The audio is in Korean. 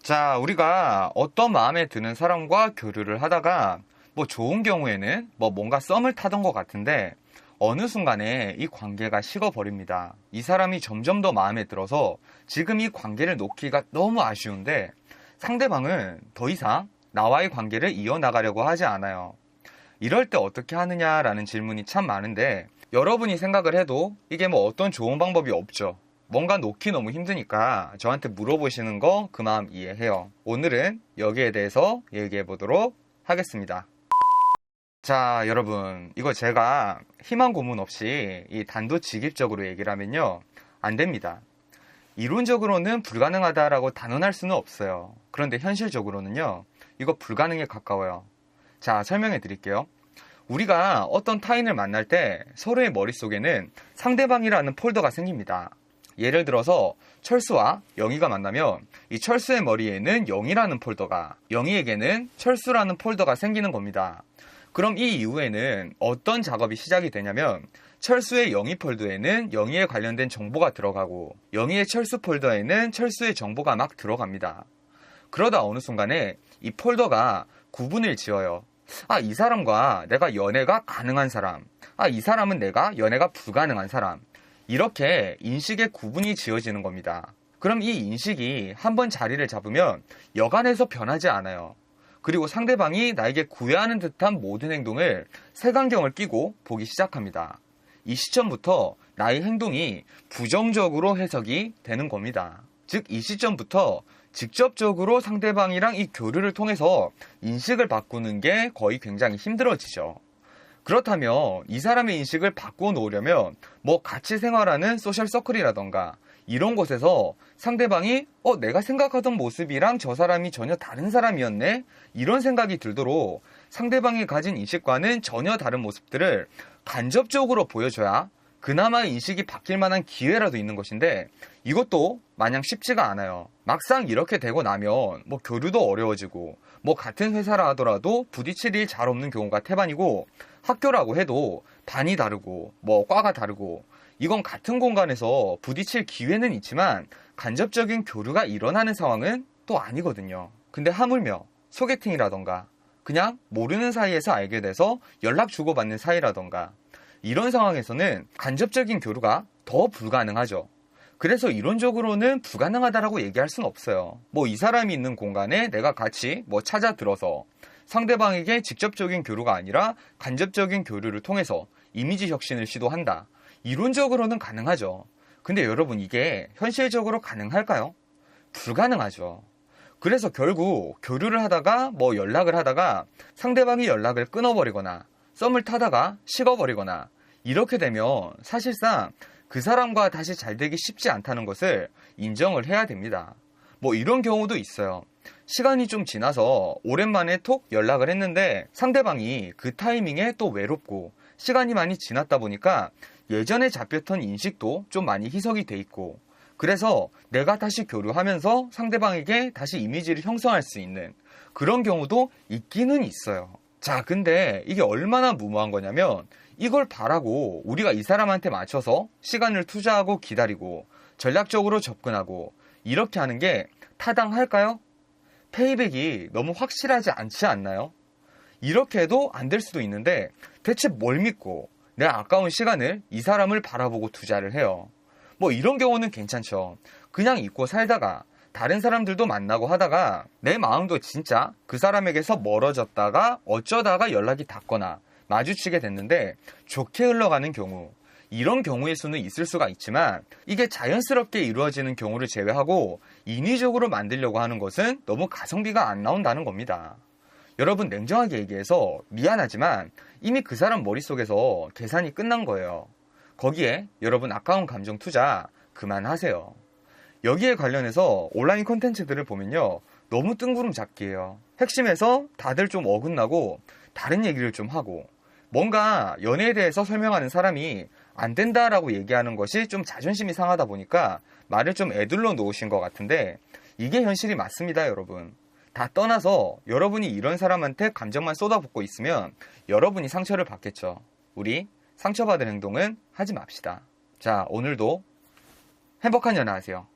자, 우리가 어떤 마음에 드는 사람과 교류를 하다가 뭐 좋은 경우에는 뭐 뭔가 썸을 타던 것 같은데 어느 순간에 이 관계가 식어버립니다. 이 사람이 점점 더 마음에 들어서 지금 이 관계를 놓기가 너무 아쉬운데 상대방은 더 이상 나와의 관계를 이어나가려고 하지 않아요. 이럴 때 어떻게 하느냐라는 질문이 참 많은데 여러분이 생각을 해도 이게 뭐 어떤 좋은 방법이 없죠. 뭔가 놓기 너무 힘드니까 저한테 물어보시는 거 그 마음 이해해요. 오늘은 여기에 대해서 얘기해 보도록 하겠습니다. 자, 여러분, 이거 제가 희망 고문 없이 이 단도직입적으로 얘기를 하면요, 안 됩니다. 이론적으로는 불가능하다라고 단언할 수는 없어요. 그런데 현실적으로는요, 이거 불가능에 가까워요. 자, 설명해 드릴게요. 우리가 어떤 타인을 만날 때 서로의 머릿속에는 상대방이라는 폴더가 생깁니다. 예를 들어서 철수와 영희가 만나면 이 철수의 머리에는 영희라는 폴더가, 영희에게는 철수라는 폴더가 생기는 겁니다. 그럼 이 이후에는 어떤 작업이 시작이 되냐면 철수의 영희 폴더에는 영희에 관련된 정보가 들어가고 영희의 철수 폴더에는 철수의 정보가 막 들어갑니다. 그러다 어느 순간에 이 폴더가 구분을 지어요. 아, 이 사람과 내가 연애가 가능한 사람, 아, 이 사람은 내가 연애가 불가능한 사람, 이렇게 인식의 구분이 지어지는 겁니다. 그럼 이 인식이 한번 자리를 잡으면 여간해서 변하지 않아요. 그리고 상대방이 나에게 구애하는 듯한 모든 행동을 색안경을 끼고 보기 시작합니다. 이 시점부터 나의 행동이 부정적으로 해석이 되는 겁니다. 즉, 이 시점부터 직접적으로 상대방이랑 이 교류를 통해서 인식을 바꾸는 게 거의 굉장히 힘들어지죠. 그렇다면 이 사람의 인식을 바꾸어 놓으려면 뭐 같이 생활하는 소셜서클이라던가 이런 곳에서 상대방이 내가 생각하던 모습이랑 저 사람이 전혀 다른 사람이었네? 이런 생각이 들도록 상대방이 가진 인식과는 전혀 다른 모습들을 간접적으로 보여줘야 그나마 인식이 바뀔 만한 기회라도 있는 것인데 이것도 마냥 쉽지가 않아요. 막상 이렇게 되고 나면 뭐 교류도 어려워지고 뭐 같은 회사라 하더라도 부딪힐 일 잘 없는 경우가 태반이고 학교라고 해도 반이 다르고 뭐 과가 다르고 이건 같은 공간에서 부딪힐 기회는 있지만 간접적인 교류가 일어나는 상황은 또 아니거든요. 근데 하물며 소개팅이라던가 그냥 모르는 사이에서 알게 돼서 연락 주고받는 사이라던가 이런 상황에서는 간접적인 교류가 더 불가능하죠. 그래서 이론적으로는 불가능하다라고 얘기할 수는 없어요. 뭐 이 사람이 있는 공간에 내가 같이 뭐 찾아들어서 상대방에게 직접적인 교류가 아니라 간접적인 교류를 통해서 이미지 혁신을 시도한다. 이론적으로는 가능하죠. 근데 여러분, 이게 현실적으로 가능할까요? 불가능하죠. 그래서 결국 교류를 하다가 뭐 연락을 하다가 상대방이 연락을 끊어버리거나 썸을 타다가 식어버리거나 이렇게 되면 사실상 그 사람과 다시 잘 되기 쉽지 않다는 것을 인정을 해야 됩니다. 뭐 이런 경우도 있어요. 시간이 좀 지나서 오랜만에 톡 연락을 했는데 상대방이 그 타이밍에 또 외롭고 시간이 많이 지났다 보니까 예전에 잡혔던 인식도 좀 많이 희석이 돼 있고 그래서 내가 다시 교류하면서 상대방에게 다시 이미지를 형성할 수 있는 그런 경우도 있기는 있어요. 자, 근데 이게 얼마나 무모한 거냐면 이걸 바라고 우리가 이 사람한테 맞춰서 시간을 투자하고 기다리고 전략적으로 접근하고 이렇게 하는 게 타당할까요? 페이백이 너무 확실하지 않지 않나요? 이렇게 해도 안 될 수도 있는데 대체 뭘 믿고 내 아까운 시간을 이 사람을 바라보고 투자를 해요. 뭐 이런 경우는 괜찮죠. 그냥 잊고 살다가 다른 사람들도 만나고 하다가 내 마음도 진짜 그 사람에게서 멀어졌다가 어쩌다가 연락이 닿거나 마주치게 됐는데 좋게 흘러가는 경우, 이런 경우의 수는 있을 수가 있지만 이게 자연스럽게 이루어지는 경우를 제외하고 인위적으로 만들려고 하는 것은 너무 가성비가 안 나온다는 겁니다. 여러분, 냉정하게 얘기해서 미안하지만 이미 그 사람 머릿속에서 계산이 끝난 거예요. 거기에 여러분 아까운 감정 투자 그만하세요. 여기에 관련해서 온라인 콘텐츠들을 보면요, 너무 뜬구름 잡기예요. 핵심에서 다들 좀 어긋나고 다른 얘기를 좀 하고 뭔가 연애에 대해서 설명하는 사람이 안 된다라고 얘기하는 것이 좀 자존심이 상하다 보니까 말을 좀 에둘러 놓으신 것 같은데 이게 현실이 맞습니다, 여러분. 다 떠나서 여러분이 이런 사람한테 감정만 쏟아붓고 있으면 여러분이 상처를 받겠죠. 우리 상처받을 행동은 하지 맙시다. 자, 오늘도 행복한 연애 하세요.